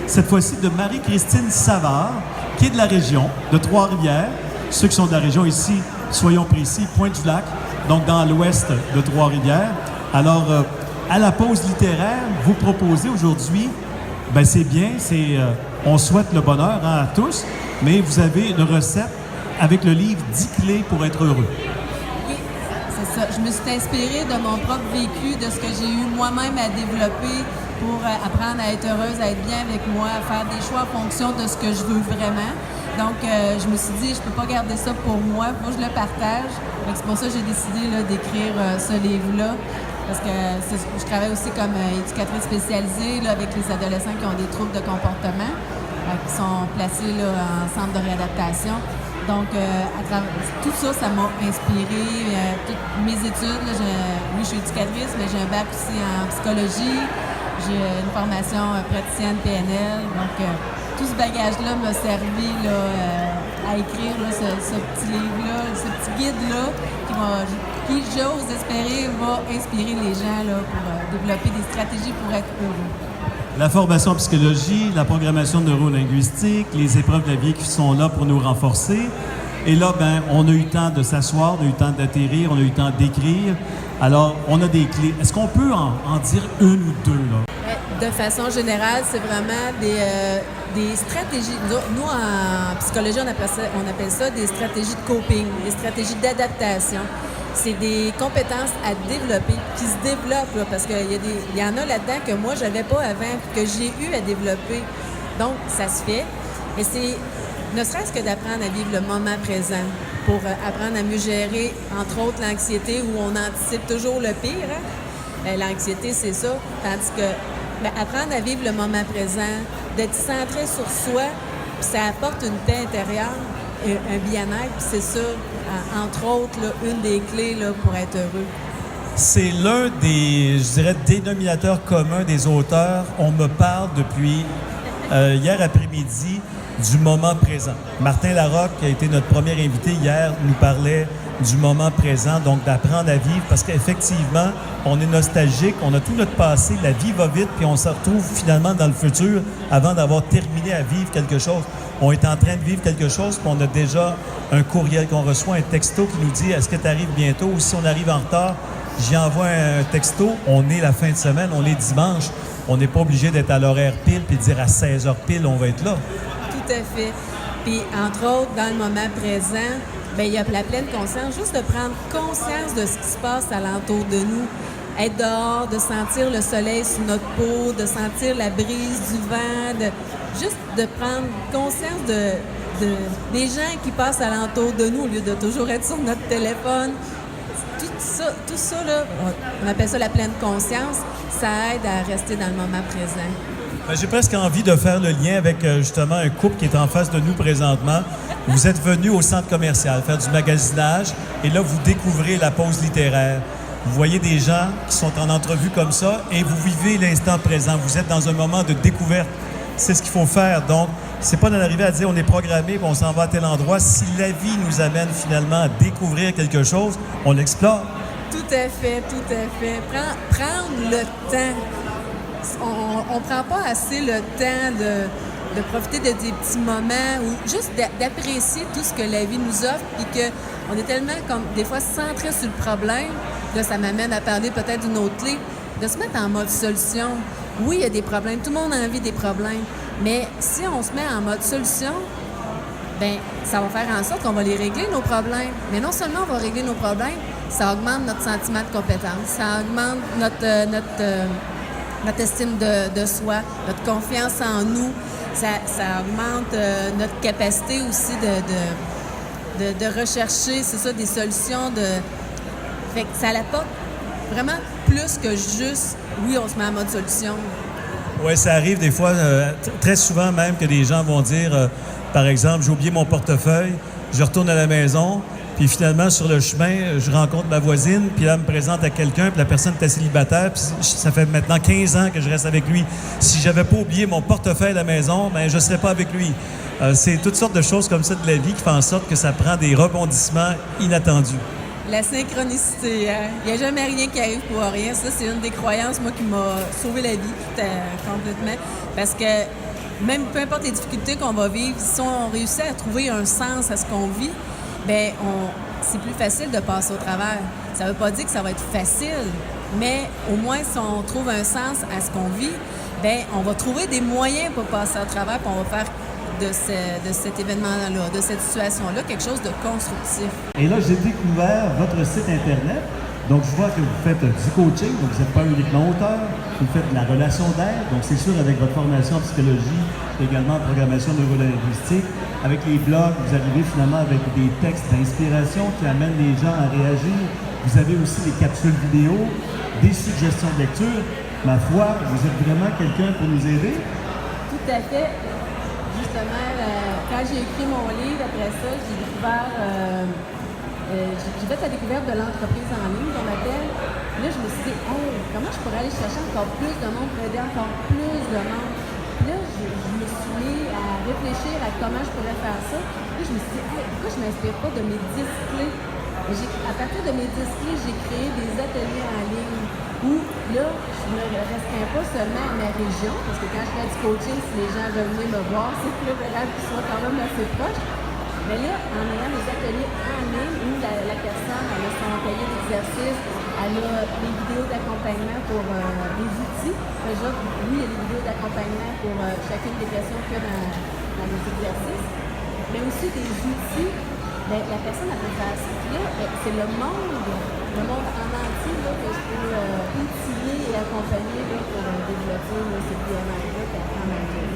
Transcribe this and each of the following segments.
cette fois-ci de Marie-Christine Savard, qui est de la région, de Trois-Rivières. Ceux qui sont de la région ici, soyons précis, Pointe-du-Lac, donc dans l'ouest de Trois-Rivières. Alors, à la pause littéraire, vous proposez aujourd'hui, ben c'est bien, on souhaite le bonheur à tous, mais vous avez une recette avec le livre 10 clés pour être heureux. Oui, c'est ça. Je me suis inspirée de mon propre vécu, de ce que j'ai eu moi-même à développer pour apprendre à être heureuse, à être bien avec moi, à faire des choix en fonction de ce que je veux vraiment. Donc, je me suis dit, je peux pas garder ça pour moi, il faut que je le partage. Donc, c'est pour ça que j'ai décidé là, d'écrire ce livre-là. Parce que je travaille aussi comme éducatrice spécialisée là, avec les adolescents qui ont des troubles de comportement, qui sont placés là, en centre de réadaptation. Donc, à travers tout ça, ça m'a inspiré. Toutes mes études, là, oui, je suis éducatrice, mais j'ai un bac aussi en psychologie. J'ai une formation praticienne PNL. Donc, tout ce bagage-là m'a servi là, à écrire là, ce petit livre-là, ce petit guide-là qui, j'ose espérer, va inspirer les gens là, pour développer des stratégies pour être heureux. La formation en psychologie, la programmation neurolinguistique, les épreuves de la vie qui sont là pour nous renforcer. Et là, ben, on a eu le temps de s'asseoir, on a eu le temps d'atterrir, on a eu le temps d'écrire. Alors, on a des clés. Est-ce qu'on peut en dire une ou deux, là? De façon générale, c'est vraiment des stratégies. Nous, en psychologie, on appelle ça des stratégies de coping, des stratégies d'adaptation. C'est des compétences à développer, qui se développent, là, parce qu'il y en a là-dedans que moi, je n'avais pas avant, que j'ai eu à développer. Donc, ça se fait. Mais c'est ne serait-ce que d'apprendre à vivre le moment présent pour apprendre à mieux gérer, entre autres, l'anxiété, où on anticipe toujours le pire. Hein? L'anxiété, c'est ça. Tandis que apprendre à vivre le moment présent, d'être centré sur soi, puis ça apporte une paix intérieure, un bien-être, puis c'est ça, entre autres, là, une des clés là, pour être heureux. C'est l'un des, je dirais, dénominateurs communs des auteurs. On me parle depuis hier après-midi du moment présent. Martin Larocque, qui a été notre premier invité hier, nous parlait du moment présent, donc d'apprendre à vivre, parce qu'effectivement, on est nostalgique, on a tout notre passé, la vie va vite, puis on se retrouve finalement dans le futur avant d'avoir terminé à vivre quelque chose. On est en train de vivre quelque chose, puis on a déjà un courriel qu'on reçoit, un texto qui nous dit « Est-ce que tu arrives bientôt? » Ou si on arrive en retard, j'y envoie un texto, on est la fin de semaine, on est dimanche, on n'est pas obligé d'être à l'horaire pile, puis de dire à 16h pile, on va être là. Tout à fait. Puis, entre autres, dans le moment présent, bien, il y a la pleine conscience, juste de prendre conscience de ce qui se passe alentour de nous. Être dehors, de sentir le soleil sur notre peau, de sentir la brise du vent, juste de prendre conscience des gens qui passent alentour de nous au lieu de toujours être sur notre téléphone. Tout ça là, on appelle ça la pleine conscience, ça aide à rester dans le moment présent. J'ai presque envie de faire le lien avec justement un couple qui est en face de nous présentement. Vous êtes venu au centre commercial faire du magasinage et là, vous découvrez la pause littéraire. Vous voyez des gens qui sont en entrevue comme ça et vous vivez l'instant présent. Vous êtes dans un moment de découverte. C'est ce qu'il faut faire. Donc, c'est pas d'en arriver à dire on est programmé, on s'en va à tel endroit. Si la vie nous amène finalement à découvrir quelque chose, on l'explore. Tout à fait, tout à fait. Prendre le temps. On ne prend pas assez le temps de profiter de des petits moments ou juste d'apprécier tout ce que la vie nous offre puis qu'on est tellement, comme des fois, centré sur le problème. Là, ça m'amène à parler peut-être d'une autre clé, de se mettre en mode solution. Oui, il y a des problèmes. Tout le monde a envie des problèmes. Mais si on se met en mode solution, bien, ça va faire en sorte qu'on va les régler, nos problèmes. Mais non seulement on va régler nos problèmes, ça augmente notre sentiment de compétence, ça augmente notre estime de soi, notre confiance en nous. Ça augmente notre capacité aussi de rechercher, c'est ça, des solutions. Fait que ça l'apporte vraiment plus que juste, oui, on se met en mode solution. Oui, ça arrive des fois, très souvent même, que des gens vont dire, par exemple, j'ai oublié mon portefeuille, je retourne à la maison, puis finalement, sur le chemin, je rencontre ma voisine, puis là, elle me présente à quelqu'un, puis la personne était célibataire, puis ça fait maintenant 15 ans que je reste avec lui. Si j'avais pas oublié mon portefeuille à la maison, bien, je ne serais pas avec lui. C'est toutes sortes de choses comme ça de la vie qui font en sorte que ça prend des rebondissements inattendus. La synchronicité, hein? Il n'y a jamais rien qui arrive pour rien. Ça, c'est une des croyances, moi, qui m'a sauvé la vie complètement. Parce que même peu importe les difficultés qu'on va vivre, si on réussit à trouver un sens à ce qu'on vit, bien, c'est plus facile de passer au travers. Ça ne veut pas dire que ça va être facile, mais au moins, si on trouve un sens à ce qu'on vit, bien, on va trouver des moyens pour passer au travers, puis on va faire de cet événement-là, de cette situation-là, quelque chose de constructif. Et là, j'ai découvert votre site Internet. Donc, je vois que vous faites du coaching, donc vous n'êtes pas uniquement auteur, vous faites de la relation d'aide, donc c'est sûr avec votre formation en psychologie, également en programmation neurolinguistique, avec les blogs, vous arrivez finalement avec des textes d'inspiration qui amènent les gens à réagir. Vous avez aussi des capsules vidéo, des suggestions de lecture. Ma foi, vous êtes vraiment quelqu'un pour nous aider? Tout à fait. Justement, quand j'ai écrit mon livre, après ça, j'ai découvert... j'ai fait la découverte de l'entreprise en ligne qu'on appelle. Là, je me suis dit, comment je pourrais aller chercher encore plus de monde pour aider encore plus de monde? Puis là, je me suis mis à réfléchir à comment je pourrais faire ça. Puis je me suis dit, pourquoi je ne m'inspire pas de mes 10 clés? À partir de mes 10 clés, j'ai créé des ateliers en ligne où, là, je ne me restreins pas seulement à ma région, parce que quand je fais du coaching, si les gens veulent venir me voir, c'est préférable qu'ils soient quand même assez proches. Mais là, en ayant des ateliers en ligne où la personne elle a son cahier d'exercice, elle a des vidéos d'accompagnement pour des outils. Déjà, oui, il y a des vidéos d'accompagnement pour chacune des questions qu'il y a dans les exercices, mais aussi des outils. Bien, la personne elle peut faire ça. Puis là, c'est le monde en entier là, que je peux outiller et accompagner là, pour développer ce bien-être-là et apprendre à vivre.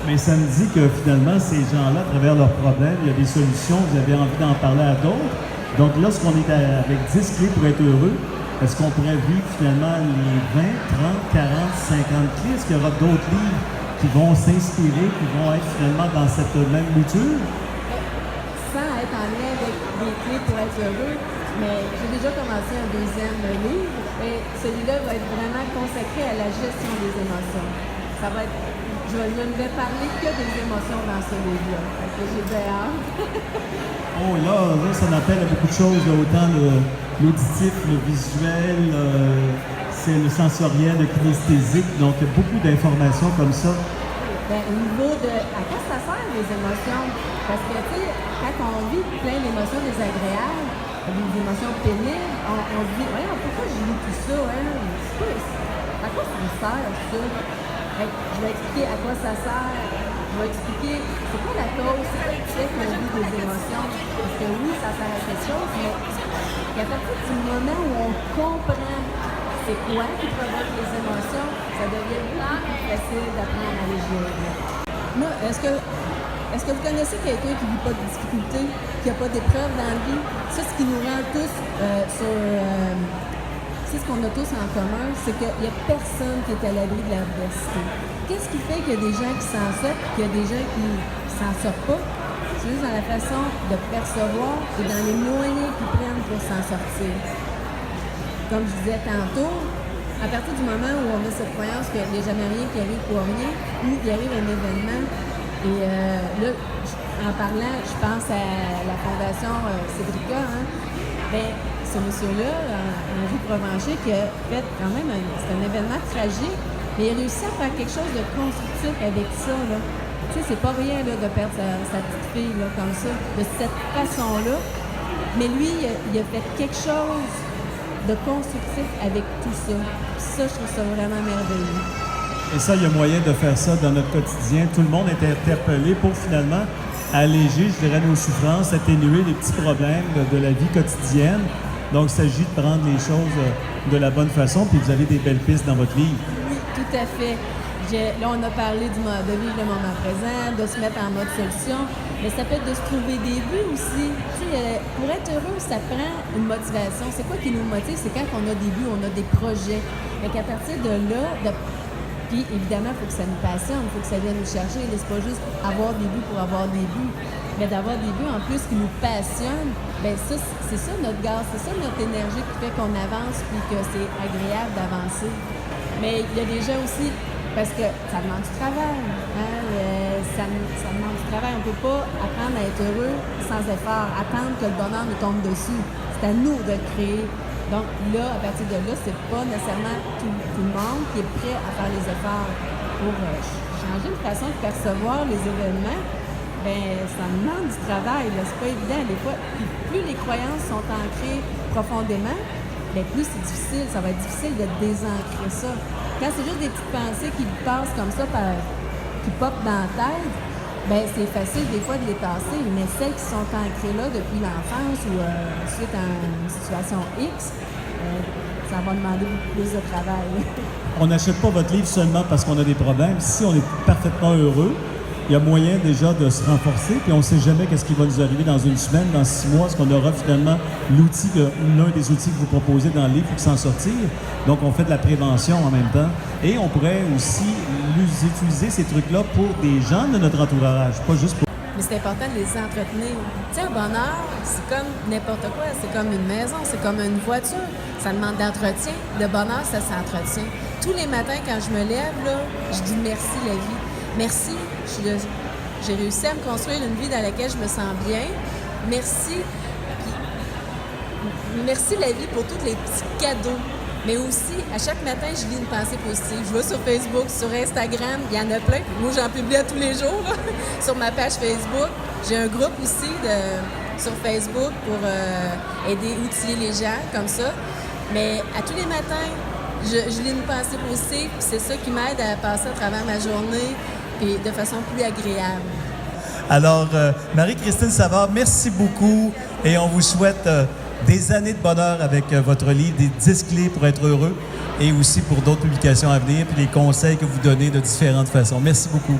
Mais ça me dit que finalement, ces gens-là, à travers leurs problèmes, il y a des solutions, vous avez envie d'en parler à d'autres. Donc lorsqu'on est avec 10 clés pour être heureux, est-ce qu'on pourrait vivre finalement les 20, 30, 40, 50 clés? Est-ce qu'il y aura d'autres livres qui vont s'inspirer, qui vont être finalement dans cette même mouture? Sans être en lien avec des clés pour être heureux, mais j'ai déjà commencé un deuxième livre et celui-là va être vraiment consacré à la gestion des émotions. Ça va être... Je ne vais parler que des émotions dans ce livre-là. J'ai bien hâte. Oh là, ça m'appelle à beaucoup de choses, là, autant l'auditif, le visuel, c'est le sensoriel, le kinesthésique, donc beaucoup d'informations comme ça. Bien, au niveau de à quoi ça sert les émotions? Parce que, tu sais, quand on vit plein d'émotions désagréables, des émotions pénibles, on se dit, voyons, pourquoi je vis tout ça? Hein? À quoi ça me sert, ça? Je vais expliquer à quoi ça sert. Je vais expliquer c'est quoi la cause, c'est quoi qui fait qu'on vit des émotions. Parce que oui, ça sert à quelque chose, mais à partir du moment où on comprend c'est quoi qui provoque les émotions, ça devient beaucoup plus facile d'apprendre à les gérer. Moi, est-ce que vous connaissez quelqu'un qui ne vit pas de difficultés, qui n'a pas d'épreuves dans la vie? Ça, ce qui nous rend tous ce qu'on a tous en commun, c'est qu'il n'y a personne qui est à l'abri de l'adversité. Qu'est-ce qui fait qu'il y a des gens qui s'en sortent et qu'il y a des gens qui ne s'en sortent pas? C'est juste dans la façon de percevoir et dans les moyens qu'ils prennent pour s'en sortir. Comme je disais tantôt, à partir du moment où on a cette croyance qu'il n'y a jamais rien qui arrive pour rien, ou qu'il arrive un événement, et là, en parlant, je pense à la fondation Cédrica, ce monsieur-là, Henri Provencher, qui a fait quand même c'est un événement tragique, mais il a réussi à faire quelque chose de constructif avec ça. Là. Tu sais, c'est pas rien là, de perdre sa petite fille là, comme ça, de cette façon-là. Mais lui, il a fait quelque chose de constructif avec tout ça. Ça, je trouve ça vraiment merveilleux. Et ça, il y a moyen de faire ça dans notre quotidien. Tout le monde est interpellé pour finalement alléger, je dirais, nos souffrances, atténuer les petits problèmes de la vie quotidienne. Donc, il s'agit de prendre les choses de la bonne façon, puis vous avez des belles pistes dans votre livre. Oui, tout à fait. Là, on a parlé de vivre le moment présent, de se mettre en mode solution, mais ça peut être de se trouver des buts aussi. Tu sais, pour être heureux, ça prend une motivation. C'est quoi qui nous motive? C'est quand on a des buts, on a des projets. Donc, à partir de là, puis évidemment, il faut que ça nous passionne, il faut que ça vienne nous chercher. C'est pas juste avoir des buts pour avoir des buts, mais d'avoir des buts en plus qui nous passionnent. Bien ça, c'est ça notre gaz, c'est ça notre énergie qui fait qu'on avance puis que c'est agréable d'avancer. Mais il y a des gens aussi, parce que ça demande du travail. Hein? Ça demande du travail. On ne peut pas apprendre à être heureux sans effort, attendre que le bonheur nous tombe dessus. C'est à nous de le créer. Donc là, à partir de là, c'est pas nécessairement tout le monde qui est prêt à faire les efforts pour changer une façon de percevoir les événements, ben ça demande du travail, là. C'est pas évident des fois. Puis plus les croyances sont ancrées profondément, ben plus c'est difficile. Ça va être difficile de désancrer ça. Quand c'est juste des petites pensées qui passent comme ça, qui popent dans la tête, ben c'est facile des fois de les tasser. Mais celles qui sont ancrées là depuis l'enfance ou suite à une situation X, ça va demander beaucoup plus de travail. On n'achète pas votre livre seulement parce qu'on a des problèmes. Si on est parfaitement heureux, il y a moyen déjà de se renforcer, puis on ne sait jamais qu'est-ce qui va nous arriver dans une semaine, dans 6 mois, est-ce qu'on aura finalement l'un des outils que vous proposez dans le livre pour s'en sortir. Donc, on fait de la prévention en même temps. Et on pourrait aussi utiliser ces trucs-là pour des gens de notre entourage, pas juste pour... Mais c'est important de les entretenir. Tu sais, un bonheur, c'est comme n'importe quoi. C'est comme une maison, c'est comme une voiture. Ça demande d'entretien. Le bonheur, ça s'entretient. Tous les matins, quand je me lève, là, je dis merci la vie. Merci, j'ai réussi à me construire une vie dans laquelle je me sens bien. Merci. Puis, merci la vie pour tous les petits cadeaux. Mais aussi, à chaque matin, je lis une pensée positive. Je vais sur Facebook, sur Instagram, il y en a plein. Moi, j'en publie à tous les jours là, sur ma page Facebook. J'ai un groupe aussi sur Facebook pour aider, outiller les gens comme ça. Mais à tous les matins, je lis une pensée positive. C'est ça qui m'aide à passer à travers ma journée et de façon plus agréable. Alors, Marie-Christine Savard, merci beaucoup et on vous souhaite des années de bonheur avec votre livre, des 10 clés pour être heureux et aussi pour d'autres publications à venir puis les conseils que vous donnez de différentes façons. Merci beaucoup.